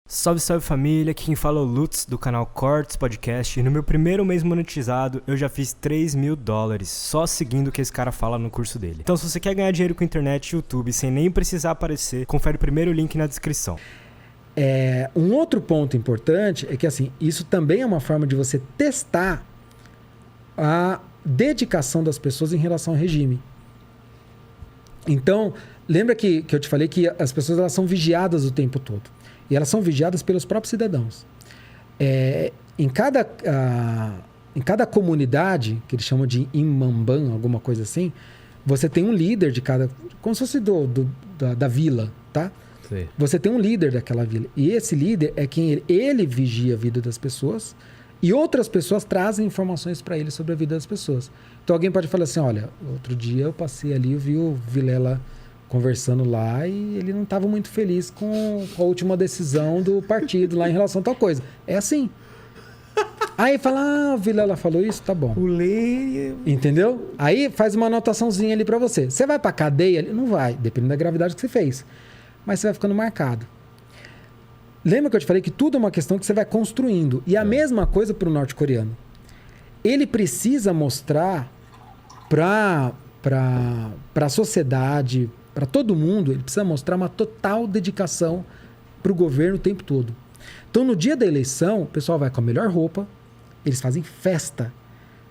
Salve, salve família, aqui quem fala é o Lutz do canal Cortes Podcast e no meu primeiro mês monetizado eu já fiz $3.000 só seguindo o que esse cara fala no curso dele. Então se você quer ganhar dinheiro com internet e YouTube sem nem precisar aparecer, confere o primeiro link na descrição. Um outro ponto importante é que assim, isso também é uma forma de você testar a dedicação das pessoas em relação ao regime. Então, lembra que eu te falei que as pessoas elas são vigiadas o tempo todo. E elas são vigiadas pelos próprios cidadãos. Em cada comunidade, que eles chamam de imambã, alguma coisa assim, você tem um líder de cada... Como se fosse da vila, tá? Sim. Você tem um líder daquela vila. E esse líder é quem ele vigia a vida das pessoas e outras pessoas trazem informações para ele sobre a vida das pessoas. Então alguém pode falar assim, olha, outro dia eu passei ali, eu vi o Vilela conversando lá e ele não estava muito feliz com a última decisão do partido lá em relação a tal coisa. É assim. Aí fala, o Vilela falou isso, tá bom. O lei... Entendeu? Aí faz uma anotaçãozinha ali pra você. Você vai pra cadeia? Não vai, dependendo da gravidade que você fez. Mas você vai ficando marcado. Lembra que eu te falei que tudo é uma questão que você vai construindo. E a mesma coisa pro norte-coreano. Ele precisa mostrar pra sociedade, para todo mundo, ele precisa mostrar uma total dedicação pro governo o tempo todo. Então, no dia da eleição, o pessoal vai com a melhor roupa, eles fazem festa,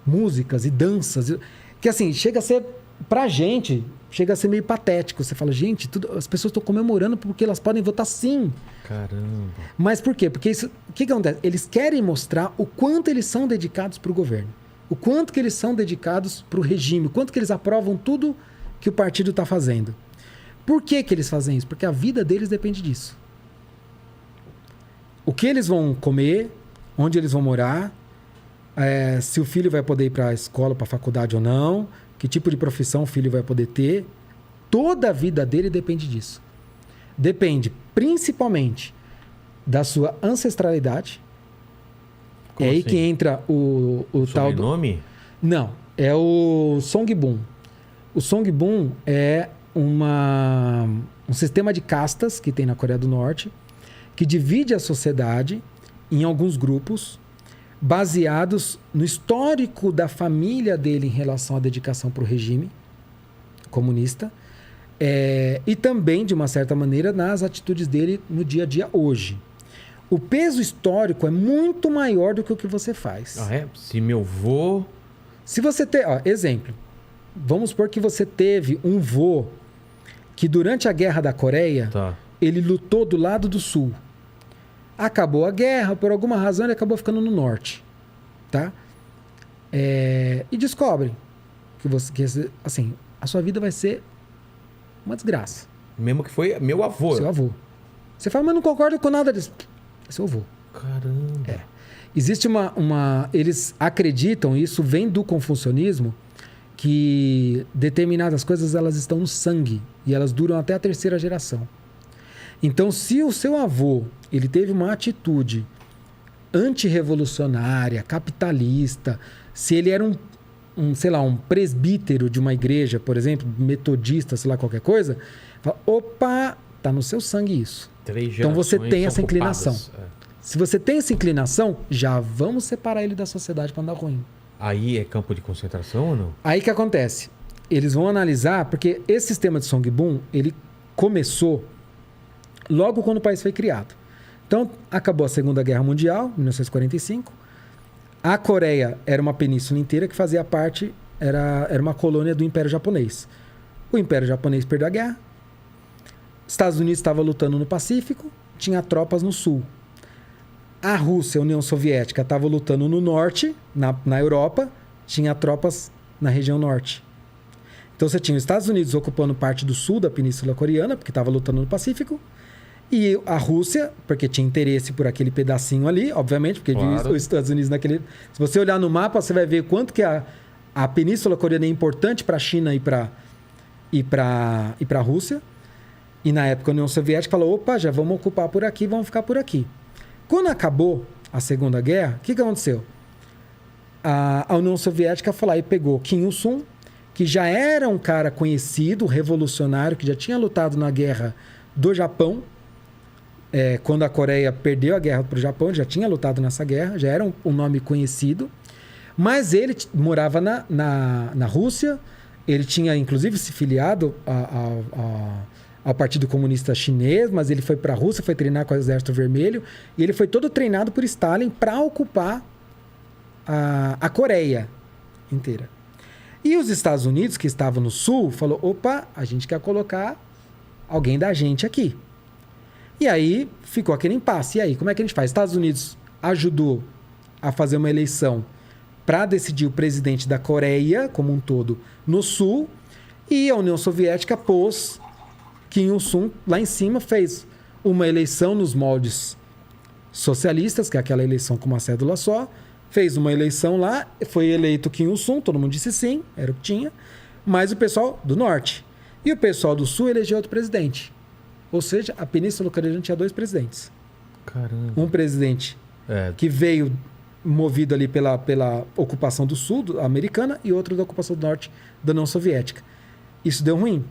músicas e danças. Que assim, chega a ser, pra gente, chega a ser meio patético. Você fala, gente, as pessoas estão comemorando porque elas podem votar sim. Caramba. Mas por quê? Porque isso, o que acontece? Eles querem mostrar o quanto eles são dedicados pro governo. O quanto que eles são dedicados pro regime. O quanto que eles aprovam tudo que o partido está fazendo. Por que eles fazem isso? Porque a vida deles depende disso. O que eles vão comer, onde eles vão morar, se o filho vai poder ir para a escola, para a faculdade ou não, que tipo de profissão o filho vai poder ter. Toda a vida dele depende disso. Depende principalmente da sua ancestralidade. Como aí assim? que entra o tal do... Sobrenome? Não, é o Songbun. O Songbun é um sistema de castas que tem na Coreia do Norte que divide a sociedade em alguns grupos baseados no histórico da família dele em relação à dedicação para o regime comunista e também, de uma certa maneira, nas atitudes dele no dia a dia hoje. O peso histórico é muito maior do que o que você faz. Ah, é? Se meu vô... Se você tem... exemplo. Vamos supor que você teve um vô que durante a Guerra da Coreia, ele lutou do lado do sul. Acabou a guerra, por alguma razão ele acabou ficando no norte. Tá? E descobre que assim, a sua vida vai ser uma desgraça. Mesmo que foi meu avô. Seu avô. Você fala, mas não concordo com nada disso. É seu avô. Caramba. Existe eles acreditam, isso vem do confucionismo, que determinadas coisas elas estão no sangue e elas duram até a terceira geração. Então, se o seu avô ele teve uma atitude antirrevolucionária, capitalista, se ele era um presbítero de uma igreja, por exemplo, metodista, sei lá, qualquer coisa, fala, opa, tá no seu sangue isso. Então você tem essa inclinação. Se você tem essa inclinação, já vamos separar ele da sociedade para andar ruim. Aí é campo de concentração ou não? Aí que acontece? Eles vão analisar, porque esse sistema de Songbun, ele começou logo quando o país foi criado. Então, acabou a Segunda Guerra Mundial, 1945. A Coreia era uma península inteira que fazia parte, era uma colônia do Império Japonês. O Império Japonês perdeu a guerra. Estados Unidos estava lutando no Pacífico, tinha tropas no sul. A Rússia, a União Soviética, estava lutando no norte, na Europa, tinha tropas na região norte. Então você tinha os Estados Unidos ocupando parte do sul da Península Coreana, porque estava lutando no Pacífico, e a Rússia, porque tinha interesse por aquele pedacinho ali, obviamente, porque viu os Estados Unidos naquele... Se você olhar no mapa, você vai ver quanto que a Península Coreana é importante para a China e para a Rússia. E na época a União Soviética falou, opa, já vamos ocupar por aqui, vamos ficar por aqui. Quando acabou a Segunda Guerra, o que aconteceu? A União Soviética foi lá e pegou Kim Il-sung, que já era um cara conhecido, revolucionário, que já tinha lutado na guerra do Japão, quando a Coreia perdeu a guerra para o Japão, ele já tinha lutado nessa guerra, já era um nome conhecido. Mas ele morava na Rússia, ele tinha inclusive se filiado ao Partido Comunista Chinês, mas ele foi para a Rússia, foi treinar com o Exército Vermelho, e ele foi todo treinado por Stalin para ocupar a Coreia inteira. E os Estados Unidos, que estavam no sul, falou, opa, a gente quer colocar alguém da gente aqui. E aí ficou aquele impasse. E aí, como é que a gente faz? Estados Unidos ajudou a fazer uma eleição para decidir o presidente da Coreia como um todo no sul, e a União Soviética pôs Kim Il-sung lá em cima, fez uma eleição nos moldes socialistas, que é aquela eleição com uma cédula só, fez uma eleição lá, foi eleito Kim Il-sung, todo mundo disse sim, era o que tinha, mas o pessoal do norte. E o pessoal do sul elegeu outro presidente. Ou seja, a Península Coreana tinha 2 presidentes. Caramba. Um presidente que veio movido ali pela ocupação do sul americana e outro da ocupação do norte da União Soviética. Isso deu ruim.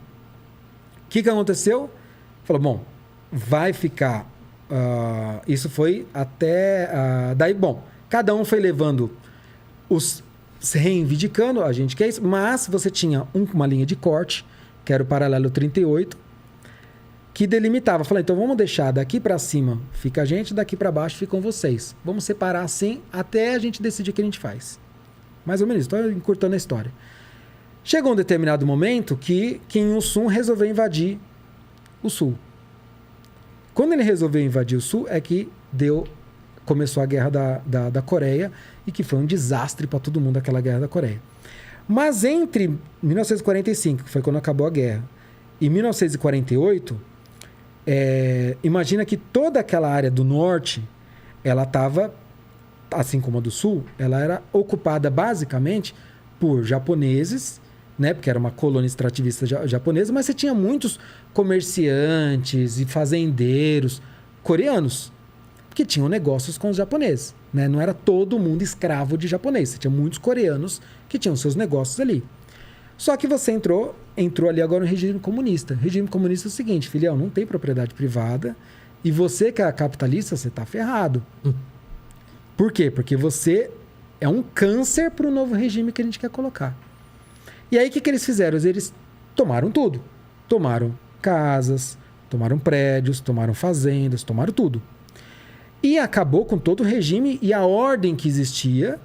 O que aconteceu? Falou, bom, vai ficar... isso foi até... daí, bom, cada um foi levando se reivindicando, a gente quer isso, mas você tinha uma linha de corte, que era o paralelo 38, que delimitava. Falei, então vamos deixar daqui para cima fica a gente, daqui para baixo ficam vocês. Vamos separar assim até a gente decidir o que a gente faz. Mais ou menos, estou encurtando a história. Chegou um determinado momento que Kim Il-sung resolveu invadir o sul. Quando ele resolveu invadir o sul é que começou a guerra da Coreia e que foi um desastre para todo mundo aquela guerra da Coreia. Mas entre 1945, que foi quando acabou a guerra, e 1948, imagina que toda aquela área do norte, ela estava, assim como a do sul, ela era ocupada basicamente por japoneses, né, porque era uma colônia extrativista japonesa, mas você tinha muitos comerciantes e fazendeiros coreanos que tinham negócios com os japoneses, né? Não era todo mundo escravo de japonês, você tinha muitos coreanos que tinham seus negócios ali. Só que você entrou ali agora no regime comunista. O regime comunista é o seguinte, filhão, não tem propriedade privada e você que é capitalista, você está ferrado. Por quê? Porque você é um câncer para o novo regime que a gente quer colocar. E aí o que eles fizeram? Eles tomaram tudo. Tomaram casas, tomaram prédios, tomaram fazendas, tomaram tudo. E acabou com todo o regime e a ordem que existia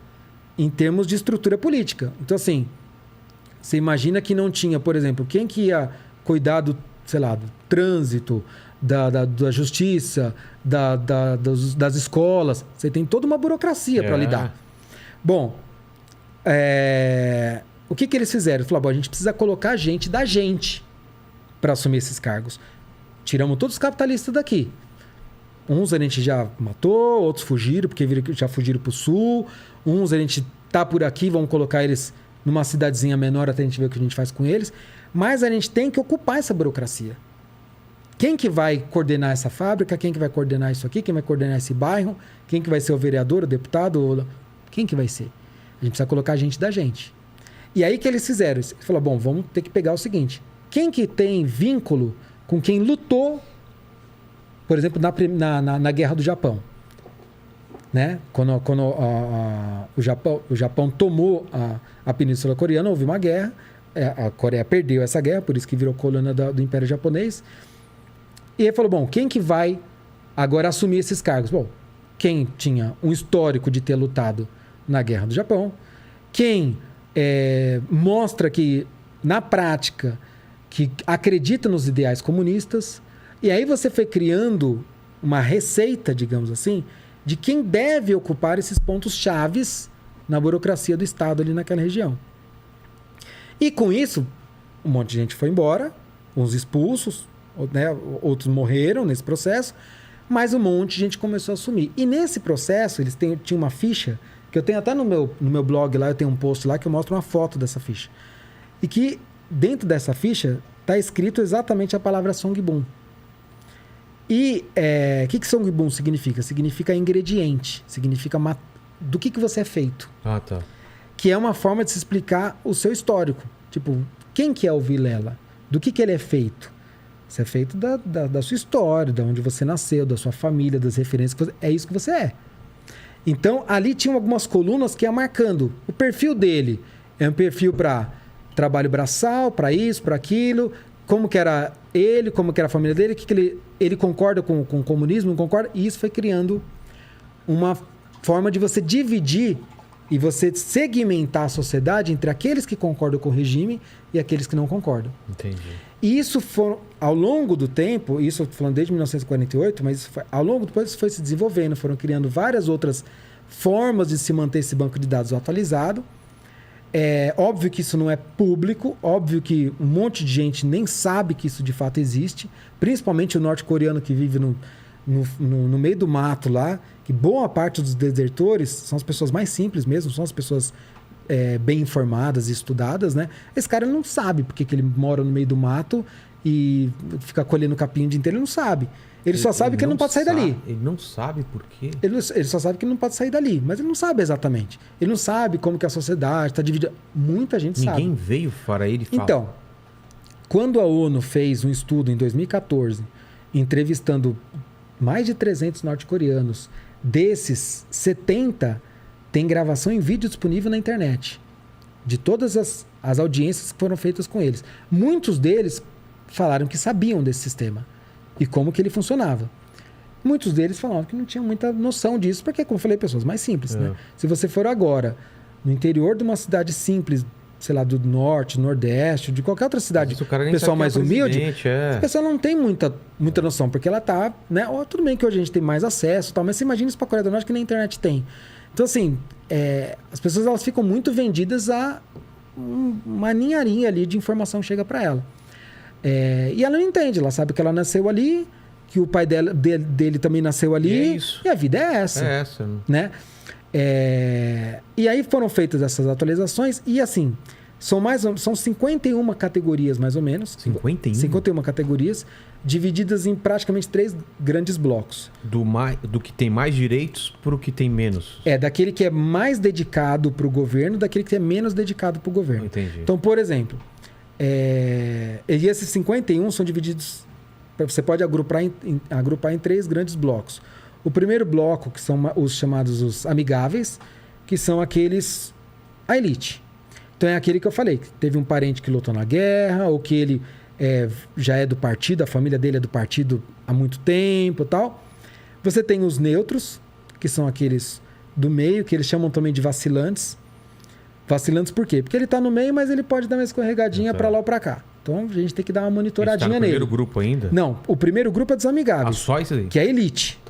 em termos de estrutura política. Então, assim, você imagina que não tinha, por exemplo, quem que ia cuidar do, sei lá, do trânsito, da justiça, das escolas. Você tem toda uma burocracia para lidar. Bom, o que eles fizeram? Eles falaram, bom, a gente precisa colocar gente da gente para assumir esses cargos. Tiramos todos os capitalistas daqui. Uns a gente já matou, outros fugiram, porque já fugiram para o sul. Uns a gente tá por aqui, vamos colocar eles numa cidadezinha menor até a gente ver o que a gente faz com eles. Mas a gente tem que ocupar essa burocracia. Quem que vai coordenar essa fábrica? Quem que vai coordenar isso aqui? Quem vai coordenar esse bairro? Quem que vai ser o vereador, o deputado? Quem que vai ser? A gente precisa colocar gente da gente. E aí que eles fizeram? Eles falaram, bom, vamos ter que pegar o seguinte. Quem que tem vínculo com quem lutou, por exemplo, na Guerra do Japão? Né? Quando o Japão tomou a Península Coreana, houve uma guerra. A Coreia perdeu essa guerra, por isso que virou colônia do Império Japonês. E ele falou, bom, quem que vai agora assumir esses cargos? Bom, quem tinha um histórico de ter lutado na Guerra do Japão, quem mostra que, na prática, que acredita nos ideais comunistas. E aí você foi criando uma receita, digamos assim, de quem deve ocupar esses pontos chaves na burocracia do Estado ali naquela região. E com isso, um monte de gente foi embora, uns expulsos, né, outros morreram nesse processo, mas um monte de gente começou a assumir. E nesse processo, eles tinham uma ficha, que eu tenho até no meu blog lá, eu tenho um post lá que eu mostro uma foto dessa ficha. E que dentro dessa ficha está escrito exatamente a palavra Songbun. E o que Songbun significa? Significa ingrediente, significa do que você é feito. Ah, tá. Que é uma forma de se explicar o seu histórico. Tipo, quem que é o Vilela? Do que ele é feito? Isso é feito da sua história, de onde você nasceu, da sua família, das referências que você... É isso que você é. Então, ali tinham algumas colunas que iam marcando. O perfil dele é um perfil para trabalho braçal, para isso, para aquilo. Como que era ele, como que era a família dele, que ele concorda com o comunismo, não concorda. E isso foi criando uma forma de você dividir e você segmentar a sociedade entre aqueles que concordam com o regime e aqueles que não concordam. Entendi. E isso foi, ao longo do tempo, isso eu tô falando desde 1948, mas ao longo do tempo isso foi se desenvolvendo, foram criando várias outras formas de se manter esse banco de dados atualizado. É óbvio que isso não é público, óbvio que um monte de gente nem sabe que isso de fato existe, principalmente o norte-coreano que vive no meio do mato lá, que boa parte dos desertores são as pessoas mais simples mesmo, são as pessoas bem informadas e estudadas, né? Esse cara ele não sabe porque que ele mora no meio do mato e fica colhendo capim o dia inteiro, ele não sabe. Ele só sabe que ele não pode sair dali. Ele não sabe por quê? Ele só sabe que ele não pode sair dali, mas ele não sabe exatamente. Ele não sabe como que a sociedade está dividida. Muita gente sabe. Ninguém veio para ele falar. Então, quando a ONU fez um estudo em 2014, entrevistando mais de 300 norte-coreanos, desses 70 tem gravação em vídeo disponível na internet, de todas as audiências que foram feitas com eles. Muitos deles falaram que sabiam desse sistema e como que ele funcionava. Muitos deles falavam que não tinham muita noção disso, porque, como eu falei, pessoas mais simples. Né? Se você for agora no interior de uma cidade simples, sei lá, do norte, nordeste, de qualquer outra cidade, pessoal mais humilde, a pessoa não tem muita noção, porque ela tá, né? Tudo bem que hoje a gente tem mais acesso, tal, mas você imagina isso para a Coreia do Norte que nem a internet tem. Então, assim, as pessoas elas ficam muito vendidas a uma ninharinha ali de informação que chega para ela. E ela não entende, ela sabe que ela nasceu ali, que o pai dele também nasceu ali, e a vida é essa. É essa. Né? E aí foram feitas essas atualizações e assim, são 51 categorias mais ou menos. 51? 51 categorias, divididas em praticamente 3 grandes blocos. Do que tem mais direitos para o que tem menos. Daquele que é mais dedicado para o governo, daquele que é menos dedicado para o governo. Entendi. Então, por exemplo, e esses 51 são divididos, você pode agrupar em 3 grandes blocos. O primeiro bloco, que são os chamados os amigáveis, que são aqueles, a elite. Então é aquele que eu falei, que teve um parente que lutou na guerra, ou que ele já é do partido, a família dele é do partido há muito tempo e tal. Você tem os neutros, que são aqueles do meio, que eles chamam também de vacilantes. Vacilantes por quê? Porque ele está no meio, mas ele pode dar uma escorregadinha para lá ou para cá. Então a gente tem que dar uma monitoradinha nele. Primeiro grupo ainda? Não, o primeiro grupo é dos amigáveis. Só isso aí? Que é a elite.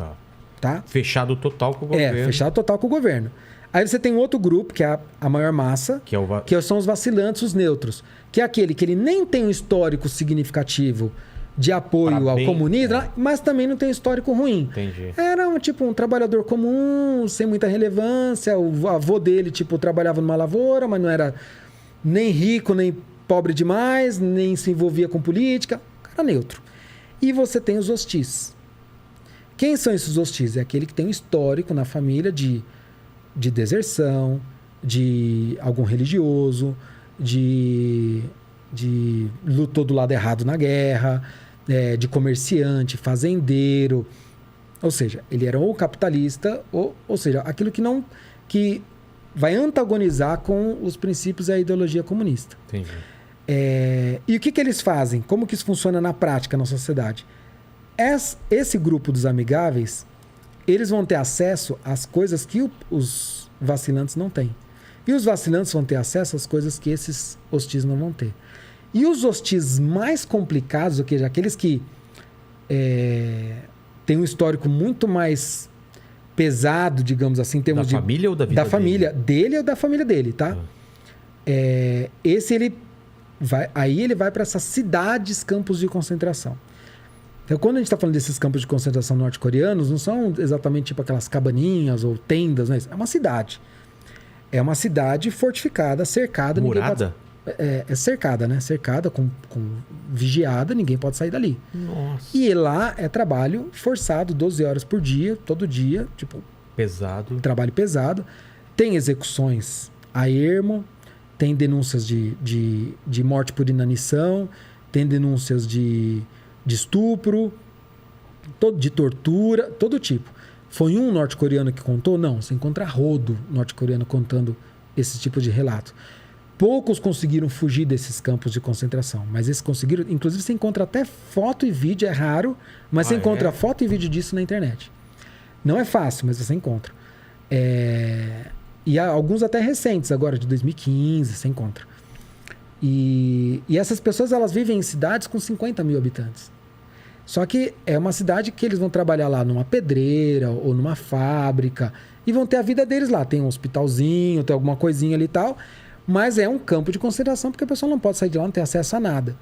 Tá. Fechado total com o governo. Fechado total com o governo. Aí você tem outro grupo, que é a maior massa, que são os vacilantes, os neutros. Que é aquele que ele nem tem um histórico significativo de apoio ao comunismo, mas também não tem histórico ruim. Entendi. Era um trabalhador comum, sem muita relevância. O avô dele, trabalhava numa lavoura, mas não era nem rico, nem pobre demais, nem se envolvia com política. Cara neutro. E você tem os hostis. Quem são esses hostis? É aquele que tem um histórico na família de deserção, de algum religioso, de lutou do lado errado na guerra, de comerciante, fazendeiro. Ou seja, ele era ou capitalista, ou seja, aquilo que vai antagonizar com os princípios e a ideologia comunista. Entendi. E o que eles fazem? Como que isso funciona na prática na sociedade? Esse grupo dos amigáveis, eles vão ter acesso às coisas que os vacilantes não têm. E os vacilantes vão ter acesso às coisas que esses hostis não vão ter. E os hostis mais complicados, ou seja, aqueles que têm um histórico muito mais pesado, digamos assim, em termos da família ou da vida da família dele ou da família dele, tá? Esse ele vai para essas cidades, campos de concentração. Então, quando a gente está falando desses campos de concentração norte-coreanos, não são exatamente tipo aquelas cabaninhas ou tendas, né? É uma cidade. É uma cidade fortificada, cercada. Murada? É cercada, né? Cercada, com vigiada, ninguém pode sair dali. Nossa. E lá é trabalho forçado, 12 horas por dia, todo dia. Pesado. Trabalho pesado. Tem execuções a ermo, tem denúncias de morte por inanição, tem denúncias de de estupro, de tortura, todo tipo. Foi um norte-coreano que contou? Não, você encontra rodo norte-coreano contando esse tipo de relato. Poucos conseguiram fugir desses campos de concentração, mas esses conseguiram. Inclusive, você encontra até foto e vídeo, é raro, mas você encontra foto e vídeo disso na internet. Não é fácil, mas você encontra. E há alguns até recentes, agora de 2015, você encontra. E essas pessoas, elas vivem em cidades com 50 mil habitantes. Só que é uma cidade que eles vão trabalhar lá numa pedreira ou numa fábrica e vão ter a vida deles lá. Tem um hospitalzinho, tem alguma coisinha ali e tal, mas é um campo de concentração porque a pessoa não pode sair de lá, não tem acesso a nada.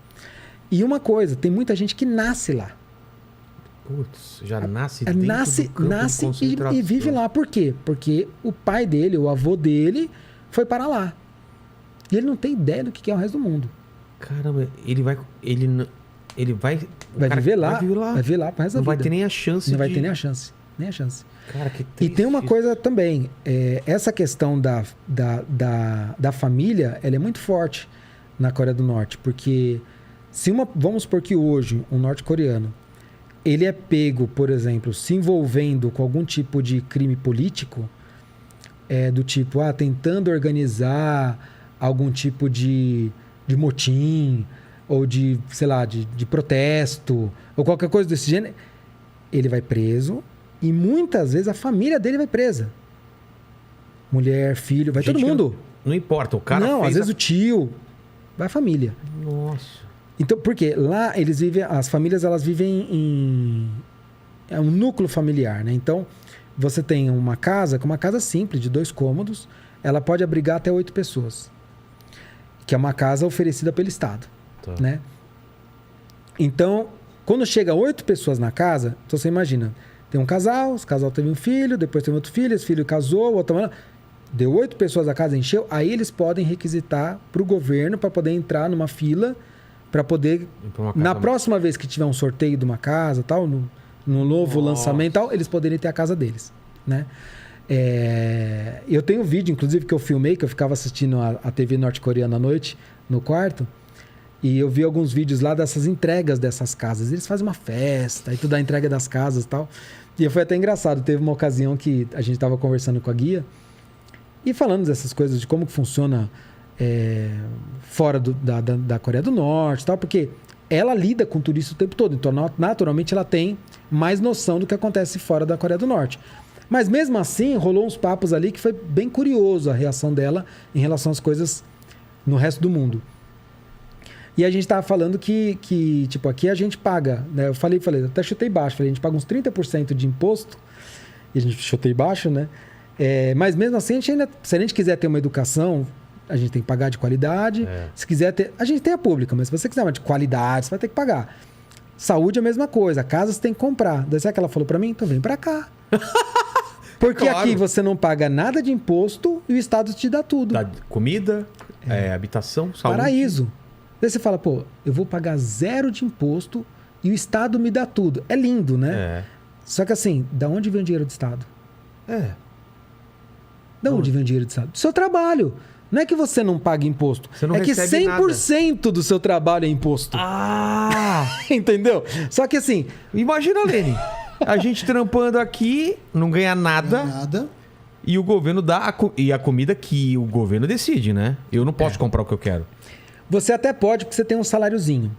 E uma coisa, tem muita gente que nasce lá. Putz, já nasce dentro do campo nasce de concentração. e vive lá. Por quê? Porque o pai dele, o avô dele, foi para lá. E ele não tem ideia do que é o resto do mundo. Caramba, ele vai viver lá. Vai viver lá pro resto da vida. Não vai ter nem a chance. Não vai ter nem a chance. Nem a chance. Cara, que E tem uma coisa também. Essa questão da família, ela é muito forte na Coreia do Norte. Porque vamos supor que hoje um norte-coreano ele é pego, por exemplo, se envolvendo com algum tipo de crime político, do tipo, tentando organizar algum tipo de motim, ou de, sei lá, de protesto, ou qualquer coisa desse gênero, ele vai preso e muitas vezes a família dele vai presa. Mulher, filho, vai todo mundo. Não importa, o cara Não, às vezes o tio, vai a família. Nossa. Então, por quê? Lá eles vivem, as famílias elas vivem é um núcleo familiar, né? Então, você tem uma casa simples, de 2 cômodos, ela pode abrigar até 8 pessoas. Que é uma casa oferecida pelo Estado. Tá. Né? Então, quando chega 8 pessoas na casa, então você imagina, tem um casal, esse casal teve um filho, depois tem outro filho, esse filho casou, outro... deu 8 pessoas, a casa encheu, aí eles podem requisitar para o governo para poder entrar numa fila, para poder, na próxima vez que tiver um sorteio de uma casa, tal, no novo lançamento, tal, eles poderem ter a casa deles, né? Eu tenho um vídeo, inclusive, que eu filmei, que eu ficava assistindo a TV norte-coreana à noite, no quarto, e eu vi alguns vídeos lá dessas entregas dessas casas. Eles fazem uma festa, e tudo a entrega das casas e tal. E foi até engraçado, teve uma ocasião que a gente estava conversando com a guia, e falando dessas coisas, de como que funciona fora da Coreia do Norte, tal, porque ela lida com tudo isso o tempo todo. Então, naturalmente, ela tem mais noção do que acontece fora da Coreia do Norte. Mas mesmo assim, rolou uns papos ali que foi bem curioso a reação dela em relação às coisas no resto do mundo. E a gente estava falando que tipo, aqui a gente paga, né? Eu falei, até chutei baixo, falei, a gente paga uns 30% de imposto, e a gente chutei baixo, né? Mas mesmo assim, se a gente quiser ter uma educação, a gente tem que pagar de qualidade. Se quiser ter... A gente tem a pública, mas se você quiser uma de qualidade, você vai ter que pagar. Saúde é a mesma coisa. Casa você tem que comprar. Daí sabe o que ela falou pra mim? Então vem pra cá. Porque aqui você não paga nada de imposto e o Estado te dá tudo. Dá comida, habitação, saúde. Paraíso. Daí você fala, pô, eu vou pagar 0 de imposto e o Estado me dá tudo. É lindo, né? Só que assim, da onde vem o dinheiro do Estado? Da onde vem o dinheiro do Estado? Do seu trabalho. Não é que você não paga imposto. Você não é que 100% nada. Do seu trabalho é imposto. Entendeu? Só que assim... Imagina, Lene, a gente trampando aqui, não ganha nada. E o governo dá a comida que o governo decide, né? Eu não posso comprar o que eu quero. Você até pode, porque você tem um saláriozinho.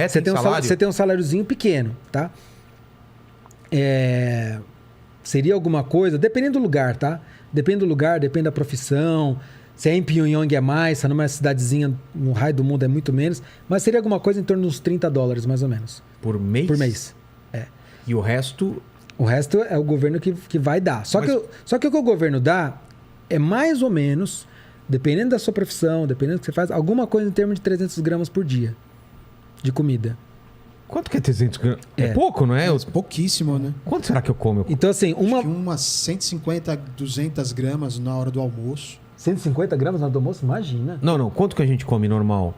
Você tem salário? Você tem um saláriozinho pequeno, tá? Seria alguma coisa... Dependendo do lugar, tá? Depende do lugar, depende da profissão... Se é em Pyongyang é mais, se é numa cidadezinha no raio do mundo é muito menos. Mas seria alguma coisa em torno de uns $30, mais ou menos. Por mês? Por mês, E o resto? O resto é o governo que vai dar. Só que o que o governo dá é mais ou menos, dependendo da sua profissão, dependendo do que você faz, alguma coisa em termos de 300 gramas por dia de comida. Quanto que é 300 gramas? É pouco, não é? Pouquíssimo, né? Quanto será que eu como? Então, assim, Acho que umas 150, 200 gramas na hora do almoço. 150 gramas no almoço? Imagina. Não. Quanto que a gente come normal?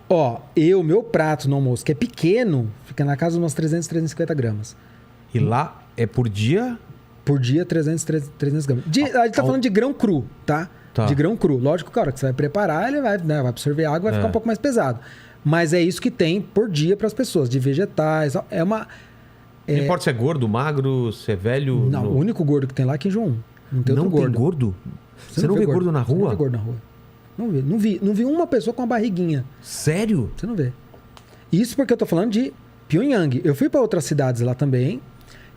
Meu prato no almoço, que é pequeno, fica na casa de umas 300, 350 gramas. E lá é por dia? Por dia, 300 gramas. A gente tá falando de grão cru, tá? De grão cru. Lógico, cara, que você vai preparar, ele vai absorver água, vai ficar um pouco mais pesado. Mas é isso que tem por dia para as pessoas, de vegetais. É uma... Não importa se é gordo, magro, se é velho... Não, o único gordo que tem lá é aqui em João 1. Não tem outro gordo. Tem gordo? Você não vê gordo na Você não rua? vê gordo na rua. Não vi uma pessoa com uma barriguinha. Sério? Você não vê. Isso porque eu tô falando de Pyongyang. Eu fui para outras cidades lá também,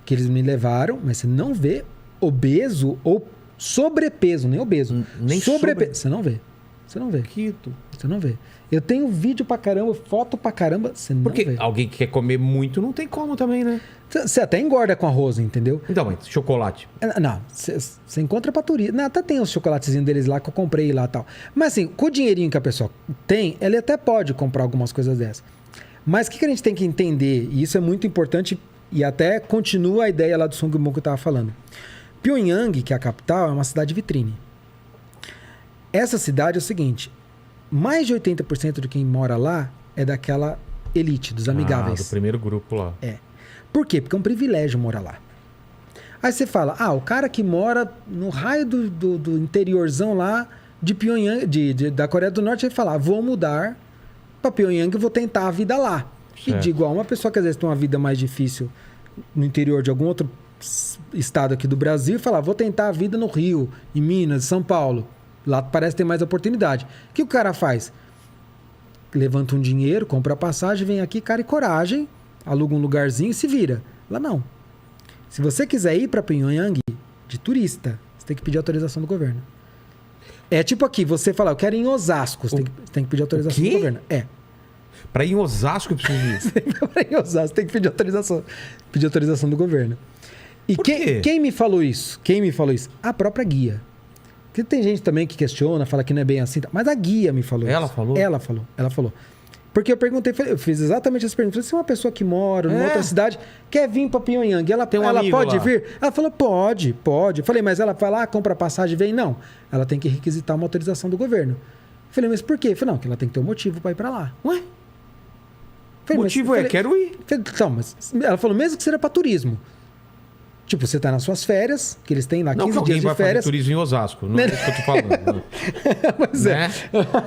que eles me levaram, mas você não vê obeso ou sobrepeso, nem obeso. Nem sobrepeso. Você não vê. Você não vê. Você não vê. Eu tenho vídeo pra caramba, foto pra caramba, você não Porque vê. alguém que quer comer muito não tem como também, né? Você até engorda com arroz, entendeu? Então, mas chocolate. Não, você encontra pra turista. Não, até tem os chocolatezinhos deles lá que eu comprei lá e tal. Mas assim, com o dinheirinho que a pessoa tem, ele até pode comprar algumas coisas dessas. Mas o que a gente tem que entender, e isso é muito importante, e até continua a ideia lá do Songbong que eu tava falando. Pyongyang, que é a capital, é uma cidade vitrine. Essa cidade é o seguinte, mais de 80% de quem mora lá é daquela elite, dos amigáveis. Do primeiro grupo lá. Por quê? Porque é um privilégio morar lá. Aí você fala, o cara que mora no raio do interiorzão lá de Pyongyang, da Coreia do Norte, vai falar, vou mudar para Pyongyang e vou tentar a vida lá. Certo. E de igual uma pessoa que às vezes tem uma vida mais difícil no interior de algum outro estado aqui do Brasil e falar, vou tentar a vida no Rio, em Minas, em São Paulo. Lá parece ter mais oportunidade. O que o cara faz? Levanta um dinheiro, compra a passagem, vem aqui, cara e coragem, aluga um lugarzinho e se vira. Lá não. Se você quiser ir para Pyongyang de turista, você tem que pedir autorização do governo. É tipo aqui, você fala, eu quero ir em Osasco, você tem que pedir autorização do governo. Pra ir em Osasco eu preciso ir. Pra ir em Osasco, tem que pedir autorização do governo. E Por quê? Quem me falou isso? A própria guia. Porque tem gente também que questiona, fala que não é bem assim. Mas a guia me falou Ela isso. falou? Ela falou. Porque eu perguntei, eu fiz exatamente essa pergunta. Se uma pessoa que mora numa outra cidade quer vir para Pyongyang, ela pode lá. vir? Ela falou, pode. Eu falei, mas ela vai lá, compra passagem e vem? Não. Ela tem que requisitar uma autorização do governo. Eu falei, mas por quê? Eu falei, não, porque ela tem que ter um motivo para ir para lá. Ué? Falei, o motivo quero ir. Então, mas ela falou, mesmo que seja para turismo. Tipo, você tá nas suas férias, que eles têm lá 15 não, dias de vai férias. fazer turismo em Osasco. Não é isso que eu tô falando. Mas né?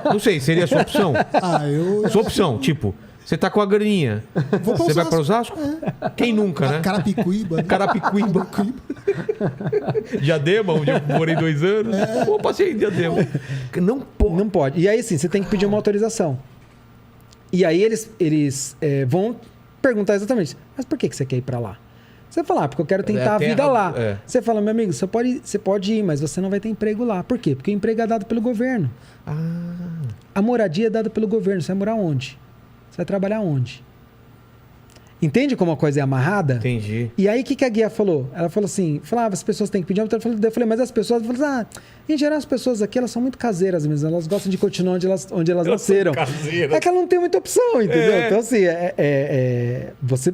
Não sei, seria a sua opção. Sua opção, tipo, você tá com a graninha. Você vai para Osasco? Quem nunca, né? Carapicuíba. Né? Carapicuíba. Diadema, onde eu morei 2 anos. Pô, passei em Diadema. Não pode. Não pode. E aí, assim, você tem que pedir uma autorização. E aí eles vão perguntar exatamente, mas por que você quer ir para lá? Você fala, porque eu quero tentar a vida lá. Você fala, meu amigo, você pode ir, mas você não vai ter emprego lá. Por quê? Porque o emprego é dado pelo governo. A moradia é dada pelo governo. Você vai morar onde? Você vai trabalhar onde? Entende como a coisa é amarrada? Entendi. E aí, o que a guia falou? Ela falou assim, as pessoas têm que pedir. Eu falei, mas as pessoas... Eu falei, em geral, as pessoas aqui, elas são muito caseiras mesmo. Elas gostam de continuar onde elas nasceram. É que ela não tem muita opção, entendeu? Então, assim,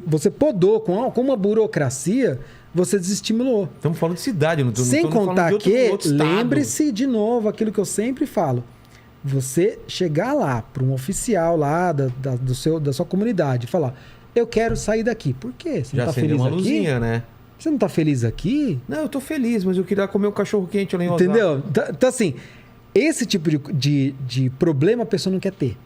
você podou com uma burocracia, você desestimulou. Estamos falando de cidade, não Sem falando contar de outro estado. lembre-se de novo aquilo que eu sempre falo. Você chegar lá para um oficial lá da sua comunidade e falar, eu quero sair daqui. Por quê? Você Já não tá acendeu feliz uma aqui? luzinha, né? Você não tá feliz aqui? Não, eu tô feliz, mas eu queria comer um cachorro quente lá em Osasco. Entendeu? Então, assim, esse tipo de problema a pessoa não quer ter.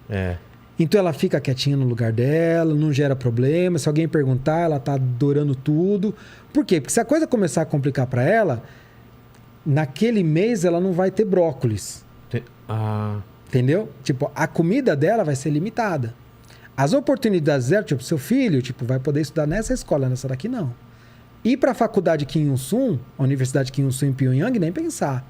Então ela fica quietinha no lugar dela, não gera problema. Se alguém perguntar, ela tá adorando tudo. Por quê? Porque se a coisa começar a complicar para ela, naquele mês ela não vai ter brócolis. Entendeu? Tipo, a comida dela vai ser limitada. As oportunidades dela, tipo, seu filho, tipo, vai poder estudar nessa escola, nessa daqui não. Ir para a faculdade Kim Il-sung, a Universidade Kim Il-sung em Pyongyang, nem pensar.